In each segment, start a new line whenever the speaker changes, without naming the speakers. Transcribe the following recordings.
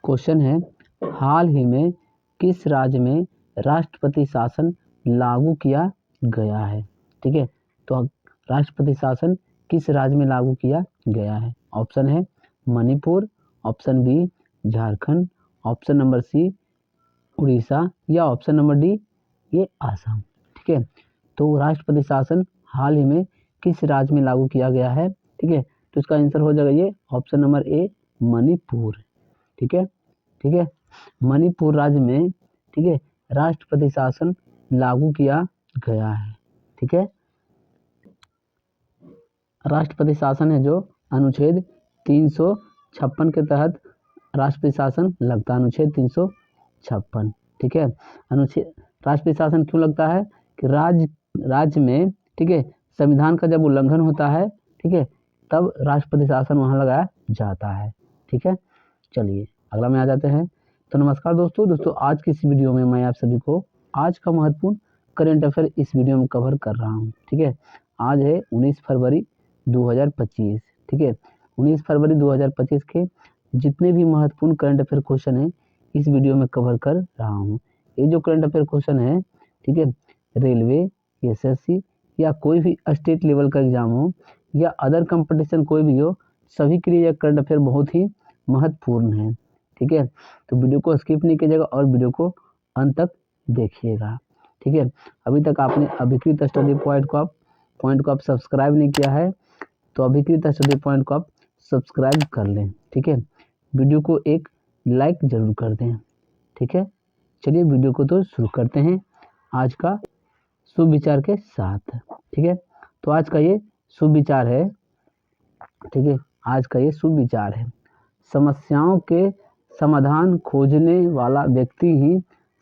Question है, हाल ही में किस राज्य में राष्ट्रपति शासन लागू किया गया है। ठीक है, तो राष्ट्रपति शासन किस राज्य में लागू किया गया है। ऑप्शन है Manipur, option B Jharkhand, option number C Orissa या ऑप्शन नंबर डी ये आसाम। ठीक है, तो राष्ट्रपति शासन हाल ही में किस राज्य में लागू किया गया है। ठीक है, तो इसका आंसर हो जाएगा ये ऑप्शन नंबर ए मणिपुर। ठीक है, ठीक है, मणिपुर राज्य में ठीक है राष्ट्रपति शासन लागू किया गया है। ठीक है, राष्ट्रपति शासन है जो अनुच्छेद 356 के तहत राष्ट्रपति शासन लगता है, अनुच्छेद 356। ठीक है, अनुच्छेद राष्ट्रपति शासन क्यों लगता है कि राज्य में ठीक है संविधान का जब उल्लंघन होता है ठीक है तब राष्ट्रपति शासन वहां लगाया जाता है। ठीक है, चलिए अगला में आ जाते हैं। तो नमस्कार दोस्तों आज की इस वीडियो में मैं आप सभी को आज का महत्वपूर्ण करंट अफेयर इस वीडियो में कवर कर रहा हूं। ठीक है, आज है 19 फरवरी 2025। ठीक है, 19 फरवरी 2025 के जितने भी महत्वपूर्ण करंट अफेयर क्वेश्चन है इस वीडियो में कवर कर रहा हूँ। ये जो करंट अफेयर क्वेश्चन है ठीक है रेलवे, एसएससी या कोई भी स्टेट लेवल का एग्जाम हो या अदर कंपटीशन कोई भी हो, सभी के लिए यह करंट अफेयर बहुत ही महत्वपूर्ण है। ठीक है, तो वीडियो को स्किप नहीं कीजिएगा और वीडियो को अंत तक देखिएगा। ठीक है, अभी तक आपने अभिकृत स्टडी पॉइंट को आप सब्सक्राइब नहीं किया है तो अभिकृत स्टडी पॉइंट को आप सब्सक्राइब कर लें। ठीक है, वीडियो को एक लाइक जरूर कर दें। ठीक है, चलिए वीडियो को तो शुरू करते हैं आज का शुभ विचार के साथ। ठीक है, तो आज का ये शुभ विचार है। ठीक है, आज का ये शुभ विचार है, समस्याओं के समाधान खोजने वाला व्यक्ति ही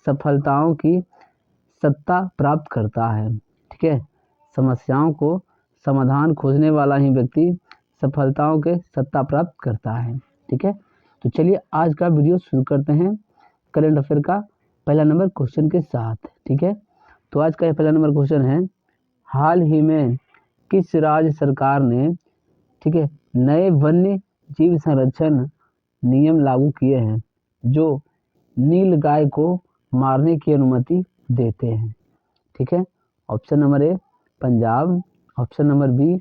सफलताओं की सत्ता प्राप्त करता है। ठीक है, समस्याओं को समाधान खोजने वाला ही व्यक्ति सफलताओं के सत्ता प्राप्त करता है। ठीक है, तो चलिए आज का वीडियो शुरू करते हैं करंट अफेयर का पहला नंबर क्वेश्चन के साथ। ठीक है, तो आज का पहला नंबर क्वेश्चन है, हाल ही में किस राज्य सरकार ने ठीक है नए वन्य जीव संरक्षण नियम लागू किए हैं जो नीलगाय को मारने की अनुमति देते हैं। ठीक है, option number A Punjab, option number B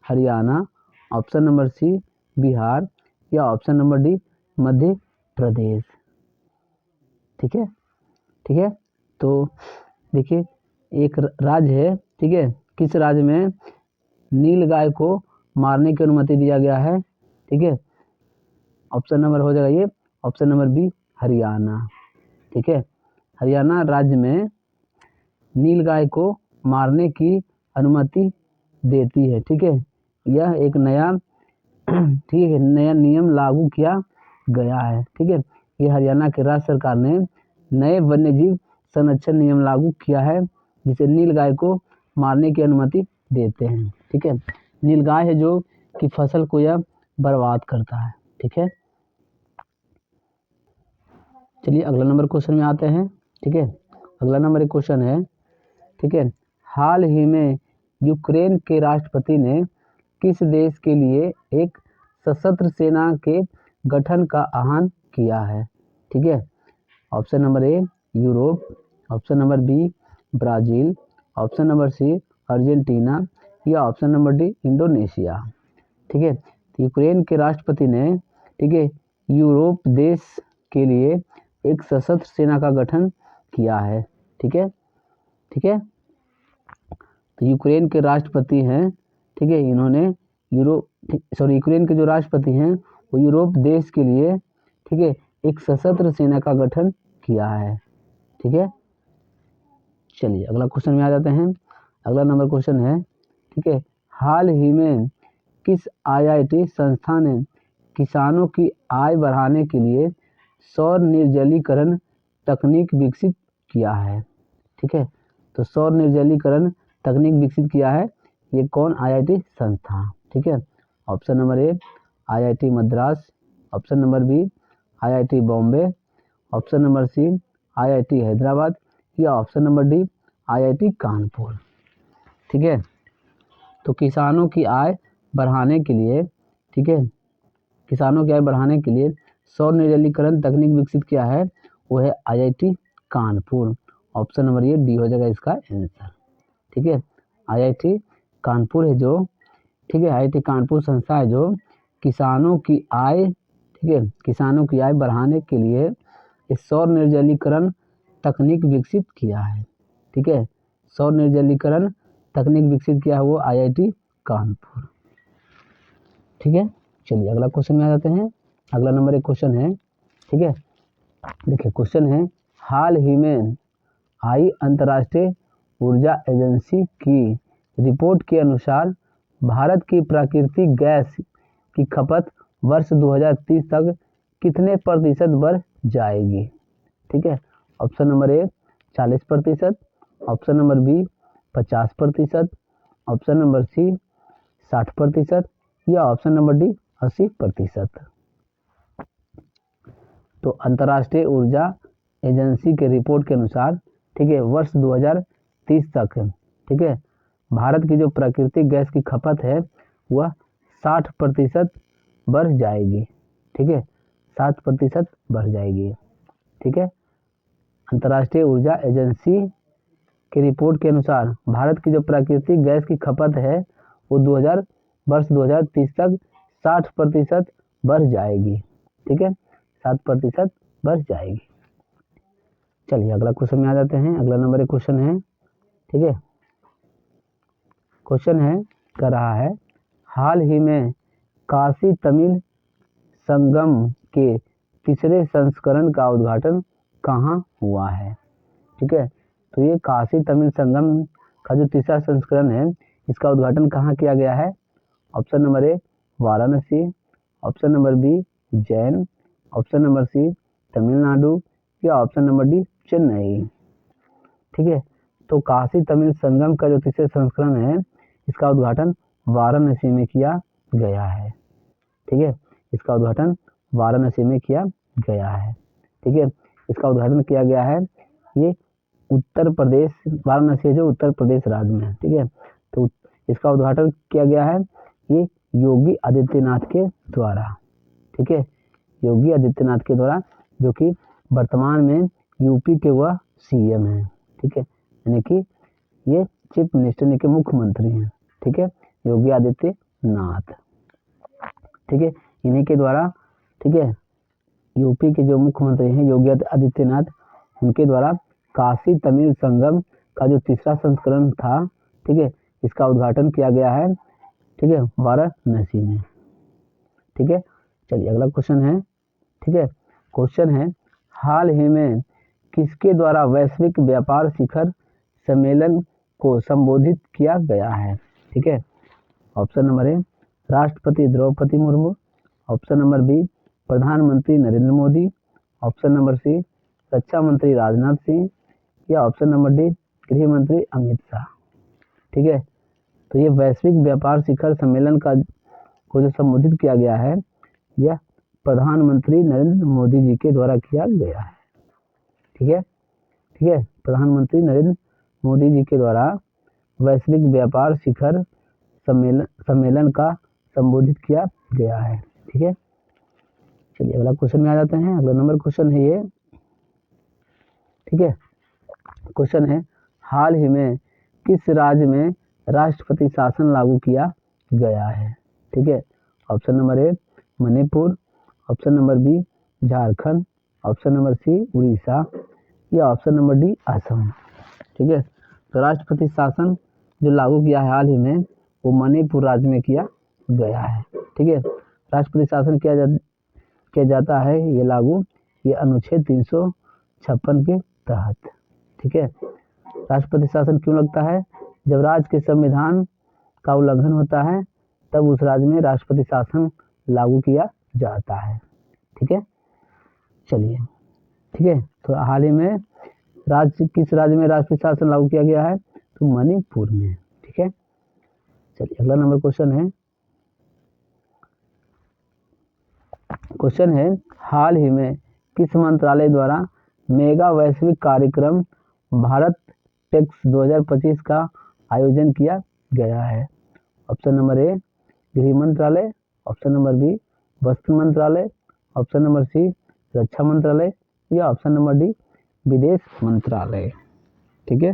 Haryana, option number C Bihar या option number D Madhya Pradesh. ठीक है, ठीक है, तो देखिए एक राज्य है ठीक है किस राज्य में नीलगाय को मारने की अनुमति दिया गया है। ठीक है, ऑप्शन नंबर हो जाएगा ये ऑप्शन नंबर बी हरियाणा। ठीक है, हरियाणा राज्य में नीलगाय को मारने की अनुमति देती है। ठीक है, यह एक नया ठीक है नया नियम लागू किया गया है। ठीक है, ये हरियाणा के राज्य सरकार ने नए वन्यजीव संरक्षण नियम लागू किया है जिसे नीलगाय को मारने की अनुमति देते हैं। ठीक है, नीलगाय है जो कि फसल को यह बर्बाद करता है। ठीक है, चलिए अगला नंबर क्वेश्चन में आते हैं। ठीक है, अगला नंबर एक क्वेश्चन है ठीक है, हाल ही में यूक्रेन के राष्ट्रपति ने किस देश के लिए एक सशस्त्र सेना के गठन का आह्वान किया है। ठीक है, option number A Europe, option number B Brazil, option number C Argentina या ऑप्शन नंबर डी इंडोनेशिया। ठीक है, तो यूक्रेन के राष्ट्रपति ने ठीक है यूरोप देश के लिए एक सशस्त्र सेना का गठन किया है। ठीक है, ठीक है, तो यूक्रेन के राष्ट्रपति हैं ठीक है इन्होंने यूक्रेन के जो राष्ट्रपति हैं वो यूरोप देश के लिए ठीक है एक सशस्त्र सेना का गठन किया है। ठीक है, चलिए अगला क्वेश्चन में आ जाते हैं। अगला नंबर क्वेश्चन है ठीक है, हाल ही में किस आईआईटी संस्था ने किसानों की आय बढ़ाने के लिए सौर निर्जलीकरण तकनीक विकसित किया है। ठीक है, तो सौर निर्जलीकरण तकनीक विकसित किया है ये कौन आईआईटी संस्था। ठीक है, option number A IIT Madras, option number B IIT Bombay, option number C IIT Hyderabad या option number D IIT Kanpur. ठीक है, तो किसानों की आय बढ़ाने के लिए ठीक है किसानों की आय बढ़ाने के लिए सौर निर्जलीकरण तकनीक विकसित किया है वो है IIT कानपुर। ऑप्शन नंबर ये डी हो जाएगा इसका आंसर। ठीक है, IIT कानपुर है जो, ठीक है, IIT कानपुर संस्था है जो किसानों की आय, ठीक है, किसानों की आय बढ़ाने के लिए इस सौर निर्जलीकरण तकनीक विकसित किया है। ठीक है, सौर निर्जलीकरण तकनीक विकसित किया है वो IIT कानपुर। ठीक है, चलिए अगला क्वेश्चन में आ जाते हैं। अगला नंबर एक क्वेश्चन है, ठीक है, देखिए क्वेश्चन है, हाल ही में आई अंतर्राष्ट्रीय ऊर्जा एजेंसी की रिपोर्ट के अनुसार भारत की प्राकृतिक गैस की खपत वर्ष 2030 तक कितने प्रतिशत बढ़ जाएगी। ठीक है, option number A 40%, option number B 50%, option number C 60% या ऑप्शन नंबर डी 80%। तो अंतर्राष्ट्रीय ऊर्जा एजेंसी के रिपोर्ट के अनुसार, ठीक है, वर्ष 2030 तक, ठीक है, भारत की जो प्राकृतिक गैस की खपत है वह 60% बढ़ जाएगी। ठीक है, 60% बढ़ जाएगी। ठीक है, अंतर्राष्ट्रीय ऊर्जा एजेंसी की रिपोर्ट के अनुसार भारत की जो प्राकृतिक गैस की खपत है वो वर्ष 2030 तक 60% बढ़ जाएगी। ठीक है, 60% बढ़ जाएगी। चलिए अगला क्वेश्चन में आ जाते हैं। अगला नंबर एक क्वेश्चन है, ठीक है, क्वेश्चन है कर रहा है, हाल ही में काशी तमिल संगम के तीसरे संस्करण का उद्घाटन कहाँ हुआ है। ठीक है, तो ये काशी तमिल संगम का जो तीसरा संस्करण है इसका उद्घाटन कहाँ किया गया है। Option number A Varanasi, option number B Ujjain, option number C Tamil Nadu या ऑप्शन नंबर डी चेन्नई। ठीक है, तो काशी तमिल संगम का जो तीसरे संस्करण है इसका उद्घाटन वाराणसी में किया गया है। ठीक है, इसका उद्घाटन वाराणसी में किया गया है। ठीक है, इसका उद्घाटन किया गया है, ये उत्तर प्रदेश, वाराणसी जो उत्तर प्रदेश राज्य में है। ठीक है, तो इसका उद्घाटन किया गया है ये योगी आदित्यनाथ के द्वारा। ठीक है, योगी आदित्यनाथ के द्वारा, जो कि वर्तमान में यूपी के वह CM हैं। ठीक है, यानी कि ये चीफ मिनिस्टर यानी कि मुख्यमंत्री हैं। ठीक है, योगी आदित्यनाथ। ठीक है, इन्हीं के द्वारा, ठीक है, यूपी के जो मुख्यमंत्री हैं योगी आदित्यनाथ, उनके द्वारा काशी तमिल संगम का जो तीसरा संस्करण था, ठीक है, इसका उद्घाटन किया गया है। ठीक है, वाराणसी में। ठीक है, चलिए अगला क्वेश्चन है, ठीक है, क्वेश्चन है, हाल ही में किसके द्वारा वैश्विक व्यापार शिखर सम्मेलन को संबोधित किया गया है। ठीक है, ऑप्शन नंबर ए राष्ट्रपति Droupadi Murmu, option number B प्रधानमंत्री Narendra Modi, option number C रक्षा मंत्री राजनाथ सिंह या ऑप्शन नंबर डी गृह मंत्री अमित शाह। ठीक है, तो ये वैश्विक व्यापार शिखर सम्मेलन को जो संबोधित किया गया है यह प्रधानमंत्री नरेंद्र मोदी जी के द्वारा किया गया है। ठीक है, ठीक है, प्रधानमंत्री नरेंद्र मोदी जी के द्वारा वैश्विक व्यापार शिखर सम्मेलन का संबोधित किया गया है। ठीक है, चलिए अगला क्वेश्चन में आ जाते हैं। अगला नंबर क्वेश्चन है ये, ठीक है, क्वेश्चन है, हाल ही में किस राज्य में राष्ट्रपति शासन लागू किया गया है। ठीक है, option number A Manipur, option number B Jharkhand, option number C Orissa या ऑप्शन नंबर डी असम। ठीक है, तो राष्ट्रपति शासन जो लागू किया है हाल ही में वो मणिपुर राज्य में किया गया है। ठीक है, राष्ट्रपति शासन किया जाता है ये लागू, ये अनुच्छेद 356 के तहत। ठीक है, राष्ट्रपति शासन क्यों लगता है, जब राज्य के संविधान का उल्लंघन होता है तब उस राज्य में राष्ट्रपति शासन लागू किया जाता है। ठीक है, चलिए, ठीक है, तो हाल ही में किस राज्य में राष्ट्रपति शासन लागू किया गया है, तो मणिपुर में। ठीक है, चलिए अगला नंबर क्वेश्चन है, क्वेश्चन है, हाल ही में किस मंत्रालय द्वारा मेगा वैश्विक कार्यक्रम भारत टेक्स 2025 का आयोजन किया गया है। ऑप्शन नंबर ए गृह मंत्रालय, ऑप्शन नंबर बी वस्त्र मंत्रालय, ऑप्शन नंबर सी रक्षा मंत्रालय या ऑप्शन नंबर डी विदेश मंत्रालय। ठीक है,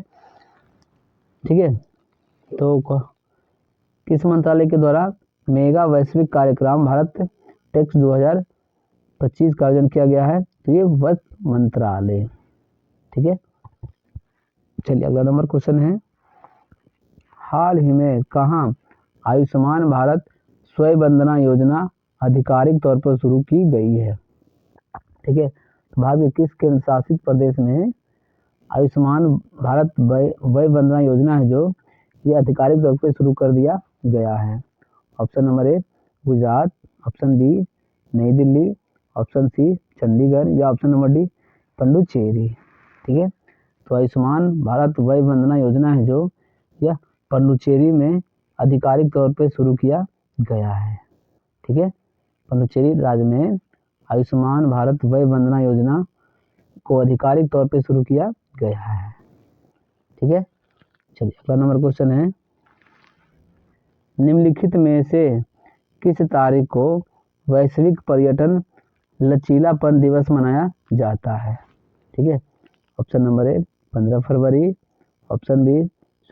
ठीक है। तो किस मंत्रालय के द्वारा मेगा वैश्विक कार्यक्रम भारत टेक्स 2025 का आयोजन किया गया है? तो ये वस्त्र मंत्रालय। ठीक है, चलिए अगला नंबर क्वेश्चन है, हाल ही में कहाँ आयुष्मान भारत स्वयं वंदना योजना आधिकारिक तौर पर शुरू की गई है? ठीक है, तो भारत के किस केंद्र शासित प्रदेश में आयुष्मान भारत वय वंदना योजना है जो ये आधिकारिक तौर पर शुरू कर दिया गया है? Option number A Gujarat, option B New Delhi, option C Chandigarh या ऑप्शन नंबर डी पुडुचेरी। ठीक है, तो आयुष्मान भारत वय वंदना योजना है जो यह पुडुचेरी में आधिकारिक तौर पर शुरू किया गया है। ठीक है, पुडुचेरी राज्य में आयुष्मान भारत वय वंदना योजना को आधिकारिक तौर पर शुरू किया गया है। ठीक है, चलिए अगला नंबर क्वेश्चन है, निम्नलिखित में से किस तारीख को वैश्विक पर्यटन लचीलापन दिवस मनाया जाता है? ठीक है, ऑप्शन नंबर ए 15 फरवरी, ऑप्शन बी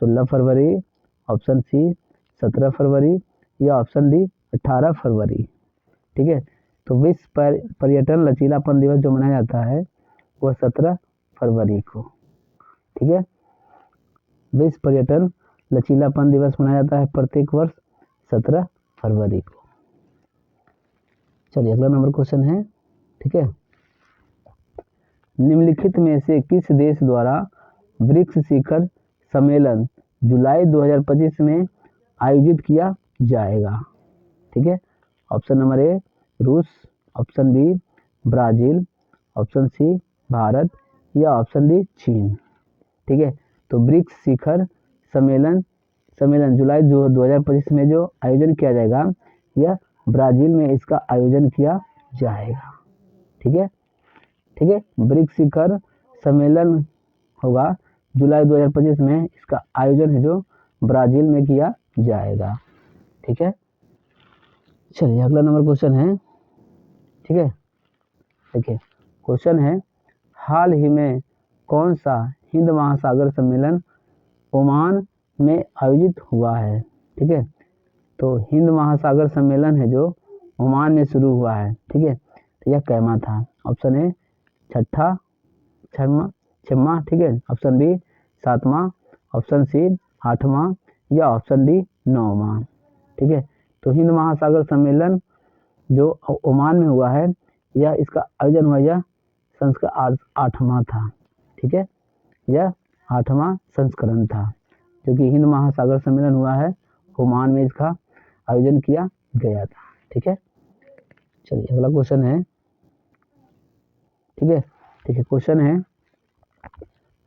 16 फरवरी, ऑप्शन सी 17 फरवरी या ऑप्शन डी 18 फरवरी। ठीक है, तो विश्व पर्यटन लचीलापन दिवस जो मनाया जाता है वह 17 फरवरी को। ठीक है, विश्व पर्यटन लचीलापन दिवस मनाया जाता है प्रत्येक वर्ष 17 फरवरी को। चलिए अगला नंबर क्वेश्चन है, ठीक है, निम्नलिखित में से किस देश द्वारा ब्रिक्स शिखर सम्मेलन जुलाई 2025 में आयोजित किया जाएगा? ठीक है, ऑप्शन नंबर ए रूस, option B Brazil, option C Bharat या ऑप्शन डी चीन। ठीक है, तो ब्रिक्स शिखर सम्मेलन जुलाई 2025 में जो आयोजन किया जाएगा यह ब्राजील में इसका आयोजन किया जाएगा। ठीक है, ठीक है, ब्रिक्स शिखर सम्मेलन होगा जुलाई 2025 में, इसका आयोजन है जो ब्राजील में किया जाएगा। ठीक है, चलिए अगला नंबर क्वेश्चन है, ठीक है, देखिए क्वेश्चन है, हाल ही में कौन सा हिंद महासागर सम्मेलन ओमान में आयोजित हुआ है? ठीक है, तो हिंद महासागर सम्मेलन है जो ओमान में शुरू हुआ है। ठीक है, तो यह कैमा था? ऑप्शन ए छठवां, ठीक है, ऑप्शन बी 7वां, ऑप्शन सी 8वां या ऑप्शन डी 9वां। ठीक है, तो हिंद महासागर सम्मेलन जो ओमान में हुआ है यह इसका आयोजन हुआ, यह संस्करण 8वां था। ठीक है, यह 8वां संस्करण था जो कि हिंद महासागर सम्मेलन हुआ है, ओमान में इसका आयोजन किया गया था। ठीक है, चलिए अगला क्वेश्चन है, ठीक है, ठीक है, क्वेश्चन है,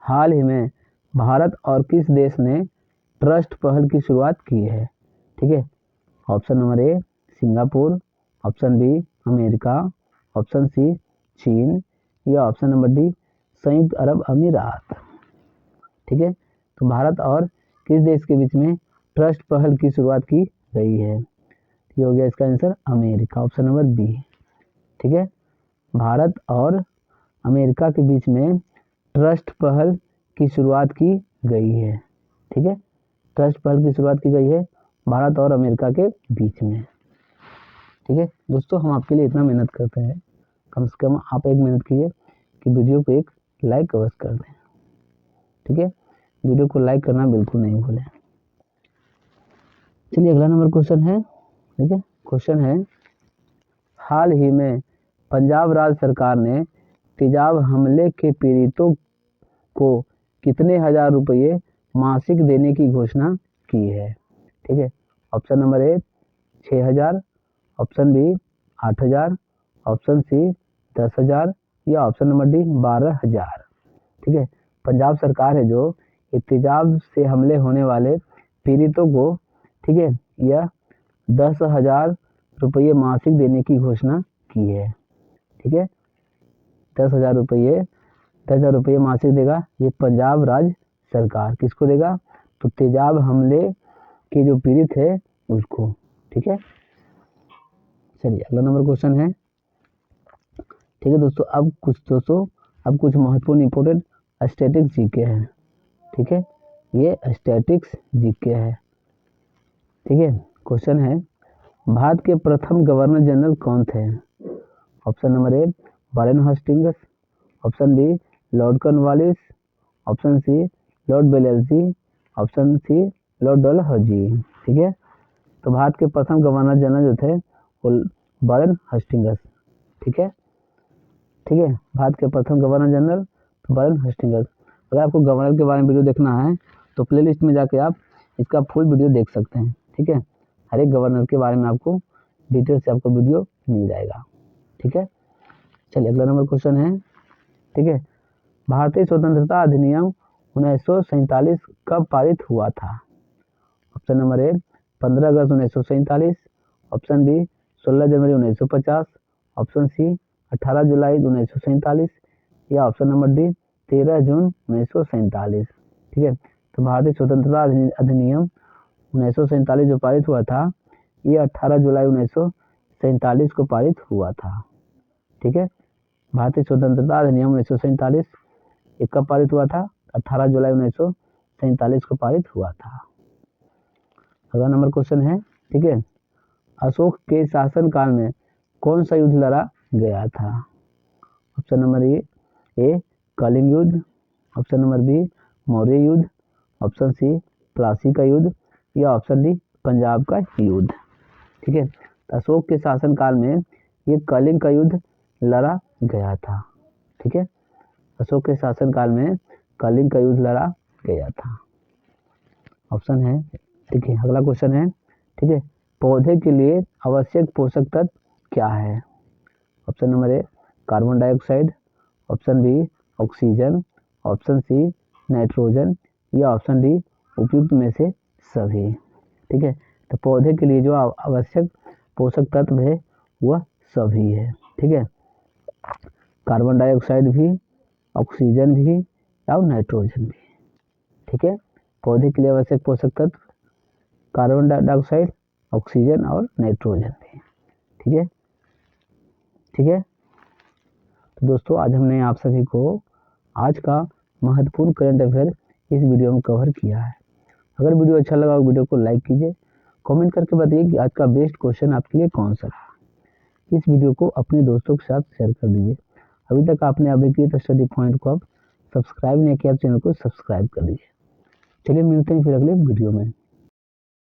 हाल ही में भारत और किस देश ने ट्रस्ट पहल की शुरुआत की है? ठीक है, option number A Singapore, option B America, option C चीन या ऑप्शन नंबर डी संयुक्त अरब अमीरात। ठीक है, तो भारत और किस देश के बीच में ट्रस्ट पहल की शुरुआत की गई है? ये हो गया इसका answer America, option number B. ठीक है, भारत और अमेरिका के बीच में ट्रस्ट पहल की शुरुआत की गई है। ठीक है, ट्रस्ट पहल की शुरुआत की गई है भारत और अमेरिका के बीच में। ठीक है दोस्तों, हम आपके लिए इतना मेहनत करते हैं, कम से कम आप एक मेहनत कीजिए कि वीडियो को एक लाइक अवश्य कर दें। ठीक है, वीडियो को लाइक करना बिल्कुल नहीं भूलें। चलिए अगला नंबर क्वेश्चन है, ठीक है, क्वेश्चन है, हाल ही में पंजाब राज्य सरकार ने तेजाब हमले के पीड़ितों को कितने हजार रुपये मासिक देने की घोषणा की है? ठीक है, option number A 6000, option B 8000, option C 10,000 या ऑप्शन नंबर डी 12,000। ठीक है, पंजाब सरकार है जो तेजाब से हमले होने वाले पीड़ितों को, ठीक है, यह 10,000 रुपये मासिक देने की घोषणा की है। ठीक है, 10,000 रुपये मासिक देगा ये पंजाब राज्य सरकार। किसको देगा? तो तेजाब हमले के जो पीड़ित है उसको। ठीक है, चलिए अगला नंबर क्वेश्चन है, ठीक है दोस्तों। अब कुछ महत्वपूर्ण इंपोर्टेंट स्टैटिक्स जीके है। ठीक है, ये स्टैटिक्स जीके है। ठीक है, क्वेश्चन है भारत के प्रथम गवर्नर जनरल कौन थे? Option number A Warren Hastings, option B Lord Cornwallis, option C Lord बेलेजी, ऑप्शन सी लॉर्ड डलहौजी। ठीक है, तो भारत के प्रथम गवर्नर जनरल जो थे वो वारेन हेस्टिंग्स। ठीक है, भारत के प्रथम गवर्नर जनरल वारेन हेस्टिंग्स। अगर आपको गवर्नर के बारे में वीडियो देखना है तो प्लेलिस्ट में जाके आप इसका फुल वीडियो देख सकते हैं। ठीक है, हर एक गवर्नर के बारे में आपको डिटेल से आपको वीडियो मिल जाएगा। ठीक है, चलिए अगला नंबर क्वेश्चन है। ठीक है, भारतीय स्वतंत्रता अधिनियम 1947 कब पारित हुआ था? ऑप्शन नंबर ए 15 अगस्त 1947, ऑप्शन बी 16 जनवरी 1950, ऑप्शन सी 18 जुलाई 1947 या ऑप्शन नंबर डी 13 जून 1947। ठीक है, तो भारतीय स्वतंत्रता अधिनियम 1947 जो पारित हुआ था ये 18 जुलाई 1947 को पारित हुआ था। ठीक है, भारतीय स्वतंत्रता अधिनियम 1947 ये कब पारित हुआ था? 18 जुलाई 1947 को पारित हुआ था। अगला नंबर क्वेश्चन है। ठीक है, अशोक के शासनकाल में कौन सा युद्ध लड़ा गया था? ऑप्शन नंबर ए कलिंग युद्ध, ऑप्शन नंबर बी मौर्य युद्ध, ऑप्शन सी प्लासी का युद्ध या ऑप्शन डी पंजाब का युद्ध। ठीक है, अशोक के शासनकाल में ये कलिंग का युद्ध लड़ा गया था। ठीक है, अशोक के शासनकाल में कलिंग का युद्ध लड़ा गया था। ऑप्शन है। ठीक है, अगला क्वेश्चन है। ठीक है, पौधे के लिए आवश्यक पोषक तत्व क्या है? Option number A carbon dioxide, option B oxygen, option C nitrogen या ऑप्शन डी उपयुक्त में से सभी। ठीक है, तो पौधे के लिए जो आवश्यक पोषक तत्व है वह सभी है। ठीक है, कार्बन डाइऑक्साइड भी, ऑक्सीजन भी और नाइट्रोजन भी। ठीक है, पौधे के लिए आवश्यक पोषक तत्व कार्बन डाइऑक्साइड, ऑक्सीजन और नाइट्रोजन भी। ठीक है, तो दोस्तों आज हमने आप सभी को आज का महत्वपूर्ण करंट अफेयर इस वीडियो में कवर किया है। अगर वीडियो अच्छा लगा वीडियो को लाइक कीजिए, कमेंट करके बताइए कि आज का बेस्ट क्वेश्चन आपके लिए कौन सा रहा। इस वीडियो को अपने दोस्तों के साथ शेयर कर दीजिए। अभी तक आपने अभिकृत स्टडी पॉइंट को आप सब्सक्राइब नहीं किया, चैनल को सब्सक्राइब कर दीजिए। चलिए मिलते हैं फिर अगले वीडियो में।